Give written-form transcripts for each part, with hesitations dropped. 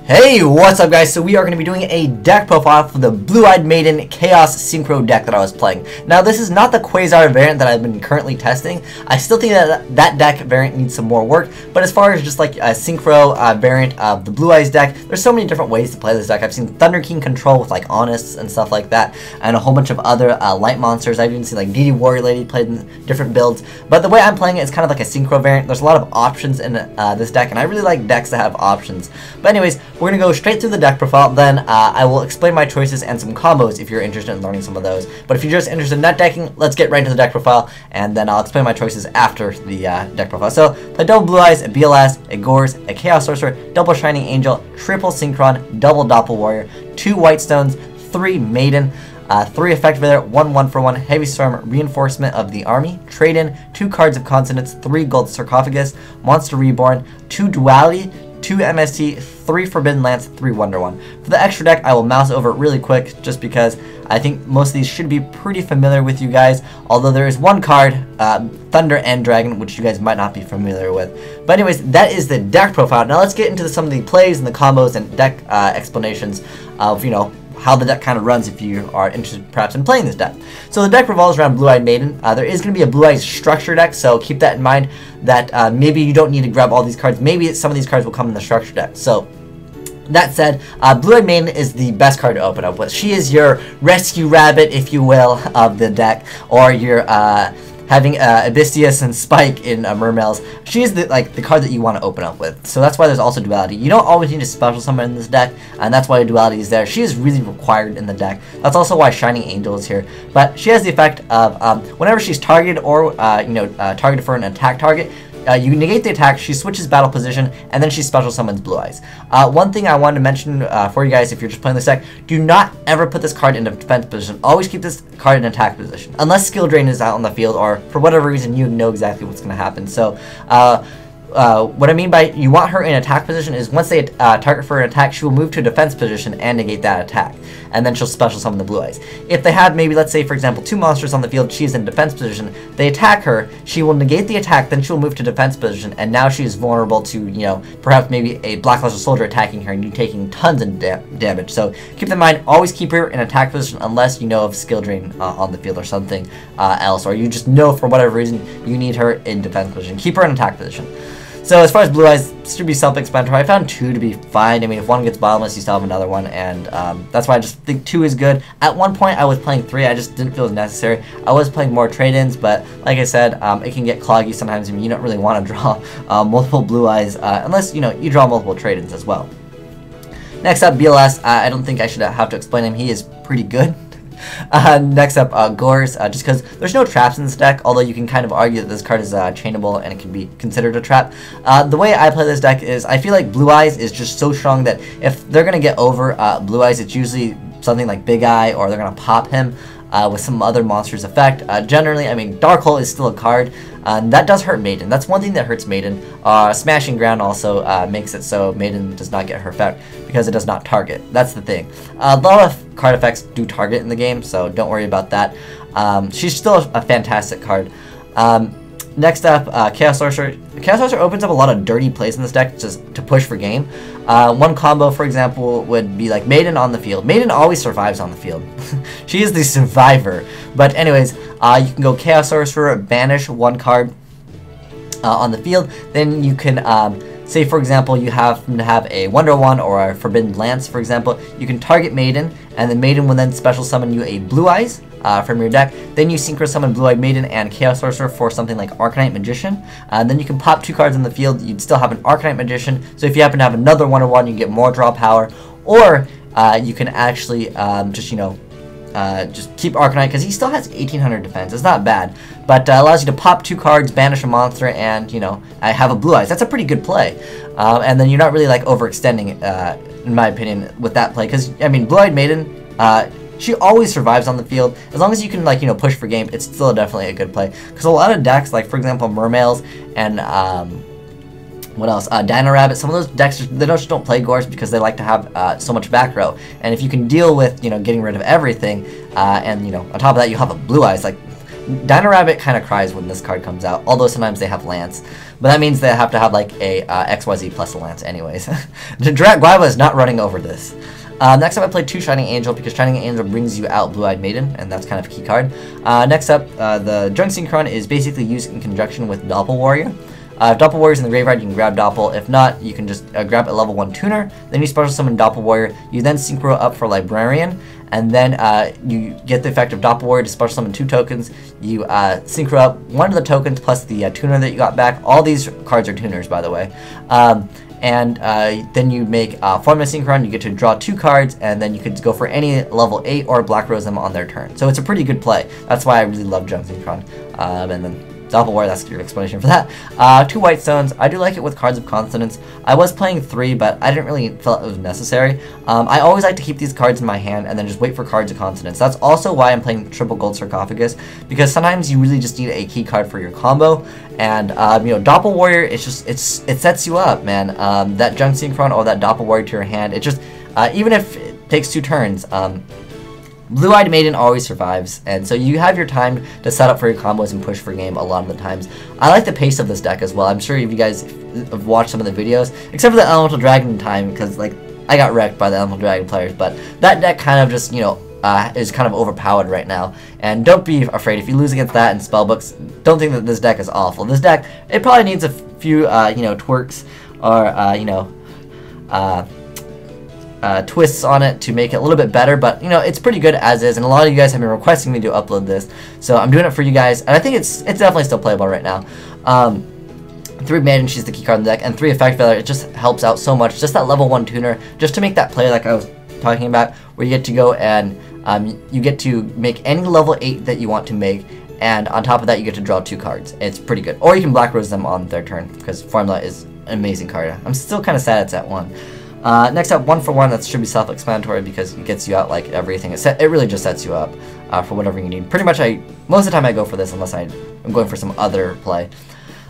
Hey, what's up guys? So we are going to be doing a deck profile for the Blue-Eyed Maiden Chaos Synchro deck that I was playing. Now this is not the Quasar variant that I've been currently testing. I still think that that deck variant needs some more work, but as far as just like a Synchro variant of the Blue Eyes deck, there's so many different ways to play this deck. I've seen Thunder King control with like Honest and stuff like that, and a whole bunch of other light monsters. I've even seen like DD Warrior Lady played in different builds, but the way I'm playing it is kind of like a Synchro variant. There's a lot of options in this deck, and I really like decks that have options. But anyways, we're going to go straight through the deck profile, then I will explain my choices and some combos if you're interested in learning some of those. But if you're just interested in net decking, let's get right into the deck profile, and then I'll explain my choices after the deck profile. So, play double Blue Eyes, a BLS, a Gores, a Chaos Sorcerer, double Shining Angel, triple Synchron, double Doppel Warrior, 2 White Stones, 3 Maiden, 3 effective there, 1/1-for-1 Heavy Storm, Reinforcement of the Army, Trade in, 2 cards of Consonants, 3 Gold Sarcophagus, Monster Reborn, 2 Duality, 2 MST, 3 Forbidden Lance, 3 Wonder One. For the extra deck, I will mouse over it really quick just because I think most of these should be pretty familiar with you guys, although there is one card, Thunder and Dragon, which you guys might not be familiar with. But anyways, that is the deck profile. Now let's get into some of the plays and the combos and deck explanations of, you know, how the deck kind of runs if you are interested perhaps in playing this deck. So the deck revolves around Blue-Eyed Maiden. There is going to be a Blue-Eyed structure deck, so keep that in mind that maybe you don't need to grab all these cards. Maybe some of these cards will come in the structure deck. So that said, Blue-Eyed Maiden is the best card to open up with. She is your rescue rabbit, if you will, of the deck, or your having Abystius and Spike in Mermails. She is the card that you want to open up with. So that's why there's also Duality. You don't always need to special summon in this deck, and that's why Duality is there. She is really required in the deck. That's also why Shining Angel is here. But she has the effect of whenever she's targeted or targeted for an attack target, you negate the attack, she switches battle position, and then she special summons Blue Eyes. One thing I wanted to mention for you guys if you're just playing this deck, do not ever put this card in a defense position. Always keep this card in attack position. Unless Skill Drain is out on the field, or for whatever reason you know exactly what's going to happen. So, what I mean by you want her in attack position is once they target for an attack, she will move to a defense position and negate that attack. And then she'll special summon the Blue Eyes. If they have maybe, let's say for example, 2 monsters on the field, she's in defense position, they attack her, she will negate the attack, then she'll move to defense position, and now she is vulnerable to, you know, perhaps maybe a Blackluster Soldier attacking her and you taking tons of damage. So keep that in mind, always keep her in attack position unless you know of Skill Drain on the field or something else, or you just know for whatever reason you need her in defense position. Keep her in attack position. So as far as Blue Eyes, should be self-explanatory. I found 2 to be fine. I mean, if one gets bottomless, you still have another one, and that's why I just think 2 is good. At one point, I was playing 3. I just didn't feel it was necessary. I was playing more trade-ins, but like I said, it can get cloggy sometimes, and you don't really want to draw multiple Blue Eyes unless, you know, you draw multiple trade-ins as well. Next up, BLS. I don't think I should have to explain him. He is pretty good. Next up, Gores, just because there's no traps in this deck, although you can kind of argue that this card is chainable and it can be considered a trap. The way I play this deck is I feel like Blue Eyes is just so strong that if they're going to get over Blue Eyes, it's usually something like Big Eye, or they're going to pop him with some other monster's effect. Generally, I mean, Dark Hole is still a card, and that does hurt Maiden. That's one thing that hurts Maiden. Smashing Ground also makes it so Maiden does not get her effect because it does not target. That's the thing. A lot of card effects do target in the game, so don't worry about that. She's still a fantastic card. Next up, Chaos Sorcerer. Chaos Sorcerer opens up a lot of dirty plays in this deck just to push for game. One combo, for example, would be like Maiden on the field. Maiden always survives on the field. She is the survivor. But anyways, you can go Chaos Sorcerer, banish 1 card on the field. Then you can, say for example, you happen to have a Wonder One or a Forbidden Lance, for example. You can target Maiden, and then Maiden will then special summon you a Blue Eyes from your deck. Then you Synchro summon Blue-Eyed Maiden and Chaos Sorcerer for something like Arcanite Magician. Then you can pop 2 cards on the field. You'd still have an Arcanite Magician. So if you happen to have another Wonder One, you get more draw power. Or you can actually just, you know, just keep Arcanite because he still has 1800 defense. It's not bad, but allows you to pop 2 cards, banish a monster, and, you know, I have a Blue Eyes. That's a pretty good play. And then you're not really like overextending, in my opinion, with that play, because I mean, Blue-Eyed Maiden, she always survives on the field. As long as you can, like, you know, push for game, it's still definitely a good play. Because a lot of decks, like for example Mermails and what else? Dino Rabbit. Some of those decks they just don't play Gores because they like to have so much back row. And if you can deal with, you know, getting rid of everything, and, you know, on top of that you have a Blue Eyes, like Dino Rabbit kind of cries when this card comes out, although sometimes they have Lance. But that means they have to have like a XYZ plus a Lance anyways. Direct Guava is not running over this. Next up I played 2 Shining Angel because Shining Angel brings you out Blue-Eyed Maiden, and that's kind of a key card. Next up, the Junk Synchron is basically used in conjunction with Doppel Warrior. If Doppel Warrior's in the graveyard, you can grab Doppel. If not, you can just grab a level 1 tuner, then you special summon Doppel Warrior. You then Synchro up for Librarian, and then you get the effect of Doppel Warrior to special summon 2 tokens. You Synchro up one of the tokens plus the tuner that you got back. All these cards are tuners, by the way. Then you make Formula Synchron, you get to draw 2 cards, and then you could go for any level 8 or Black Rose them on their turn. So it's a pretty good play. That's why I really love Junk Synchron. And then Doppel Warrior, that's your explanation for that. 2 White Stones, I do like it with cards of consonants. I was playing 3, but I didn't really feel it was necessary. I always like to keep these cards in my hand and then just wait for cards of consonants. That's also why I'm playing Triple Gold Sarcophagus, because sometimes you really just need a key card for your combo. And you know, Doppel Warrior, it sets you up, man. That Junk Synchron or that Doppel Warrior to your hand, it just even if it takes 2 turns, Blue-Eyed Maiden always survives, and so you have your time to set up for your combos and push for game a lot of the times. I like the pace of this deck as well. I'm sure if you guys have watched some of the videos, except for the Elemental Dragon time, because like I got wrecked by the Elemental Dragon players, but that deck kind of just, you know, is kind of overpowered right now. And don't be afraid if you lose against that in spellbooks. Don't think that this deck is awful. This deck, it probably needs a few you know, twerks or you know, twists on it to make it a little bit better, but you know, it's pretty good as is, and a lot of you guys have been requesting me to upload this, so I'm doing it for you guys, and I think it's definitely still playable right now. 3 Maiden, she's the key card in the deck, and 3 Effect Feather, it just helps out so much, just that level 1 tuner, just to make that play like I was talking about, where you get to go and you get to make any level 8 that you want to make, and on top of that you get to draw 2 cards. It's pretty good. Or you can Black Rose them on their turn, because Formula is an amazing card. I'm still kind of sad it's at 1. Next up, 1 for 1, that should be self-explanatory because it gets you out like everything. It really just sets you up for whatever you need. Pretty much, most of the time I go for this unless I'm going for some other play.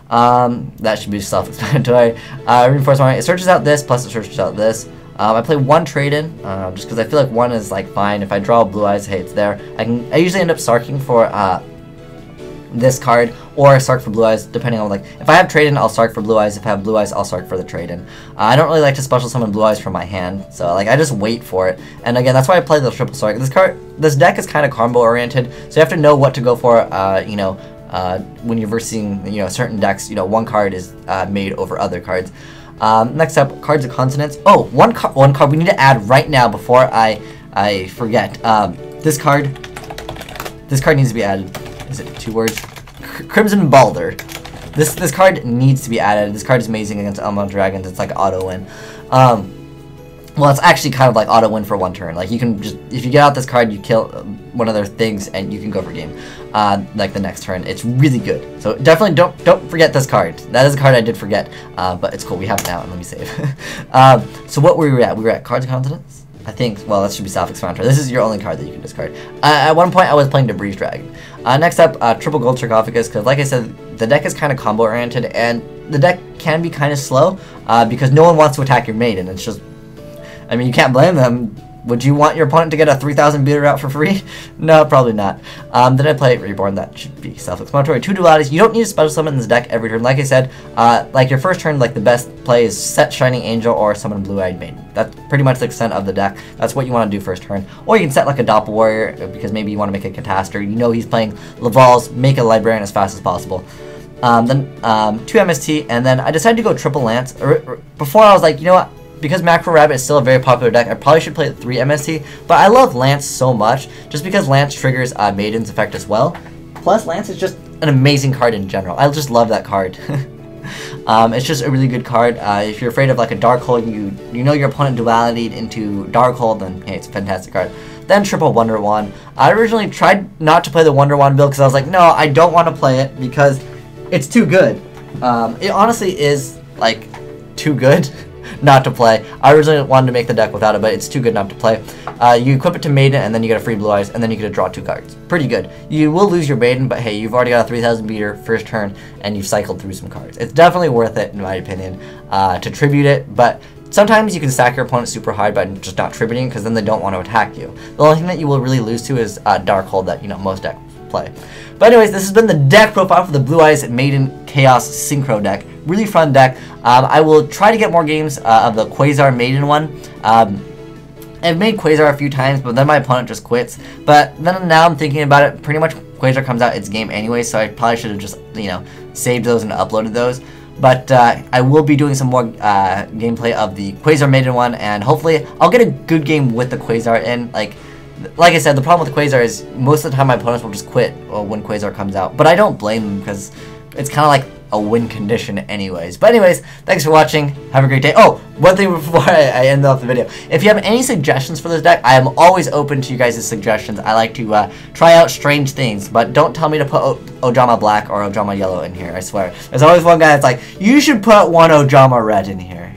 That should be self-explanatory. Reinforcement, it searches out this, plus it searches out this. I play 1 trade-in, just because I feel like 1 is like fine. If I draw Blue Eyes, hey, it's there. I usually end up sarking for this card, or I sark for Blue Eyes, depending on, like, if I have trade-in, I'll sark for Blue Eyes. If I have Blue Eyes, I'll sark for the trade-in. I don't really like to special summon Blue Eyes from my hand, so like I just wait for it. And again, that's why I play the triple sark. This deck is kind of combo oriented, so you have to know what to go for. You know, when you're versing, you know, certain decks, you know, 1 card is made over other cards. Next up, cards of consonants. Oh, one card we need to add right now before I forget. This card needs to be added. Is it 2 words? Crimson Balder. This card needs to be added. This card is amazing against Elemental Dragons. It's like auto win. Well, it's actually kind of like auto win for 1 turn. Like you can just, if you get out this card, you kill one of their things and you can go for game. Like the next turn, it's really good. So definitely don't forget this card. That is a card I did forget, but it's cool. We have it now, and let me save. So what were we at? We were at cards of consonants. I think, well, that should be self-explanatory. This is your only card that you can discard. At one point, I was playing Debris Dragon. Next up, Triple Gold Sarcophagus, because like I said, the deck is kind of combo-oriented, and the deck can be kind of slow, because no one wants to attack your Maiden. It's just, I mean, you can't blame them. Would you want your opponent to get a 3,000 beater out for free? No, probably not. Then I play Reborn. That should be self-explanatory. 2 dualities. You don't need to special summon this deck every turn. Like I said, like your first turn, like the best play is set Shining Angel or summon Blue-Eyed Maiden. That's pretty much the extent of the deck. That's what you want to do first turn. Or you can set like a Doppel Warrior because maybe you want to make a Catastrophe. You know he's playing Laval's. Make a Librarian as fast as possible. Then 2 MST, and then I decided to go Triple Lance. Before I was like, you know what? Because Macro Rabbit is still a very popular deck, I probably should play 3 MST, but I love Lance so much, just because Lance triggers Maiden's effect as well. Plus, Lance is just an amazing card in general. I just love that card. It's just a really good card. If you're afraid of like a Darkhold, you know your opponent duality into Darkhold, then hey, it's a fantastic card. Then Triple Wonder Wand. I originally tried not to play the Wonder Wand build because I was like, no, I don't want to play it because it's too good. It honestly is like too good not to play. I originally wanted to make the deck without it, but it's too good not to play. You equip it to Maiden, and then you get a free Blue Eyes, and then you get to draw 2 cards. Pretty good. You will lose your Maiden, but hey, you've already got a 3,000 beater first turn, and you've cycled through some cards. It's definitely worth it, in my opinion, to tribute it, but sometimes you can stack your opponent super hard by just not tributing, because then they don't want to attack you. The only thing that you will really lose to is Darkhold that, you know, most decks play. But anyways, this has been the deck profile for the Blue Eyes Maiden Chaos Synchro deck. Really fun deck. I will try to get more games of the Quasar Maiden one. I've made Quasar a few times, but then my opponent just quits. But then now I'm thinking about it, pretty much Quasar comes out its game anyway, so I probably should have just, you know, saved those and uploaded those. But I will be doing some more gameplay of the Quasar Maiden one, and hopefully I'll get a good game with the Quasar in. Like I said, the problem with the Quasar is most of the time my opponents will just quit when Quasar comes out. But I don't blame them, because it's kind of like a win condition anyways. But anyways, thanks for watching. Have a great day. Oh, one thing before I end off the video. If you have any suggestions for this deck, I am always open to you guys' suggestions. I like to try out strange things, but don't tell me to put Ojama Black or Ojama Yellow in here, I swear. There's always one guy that's like, you should put one Ojama Red in here.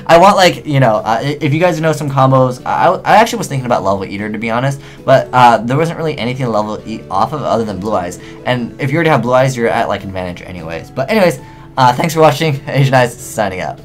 I want, like, you know, if you guys know some combos, I actually was thinking about Level Eater, to be honest, but there wasn't really anything to level eat off of other than Blue Eyes, and if you already have Blue Eyes, you're at, like, advantage anyways. But anyways, thanks for watching. Asian Eyes signing out.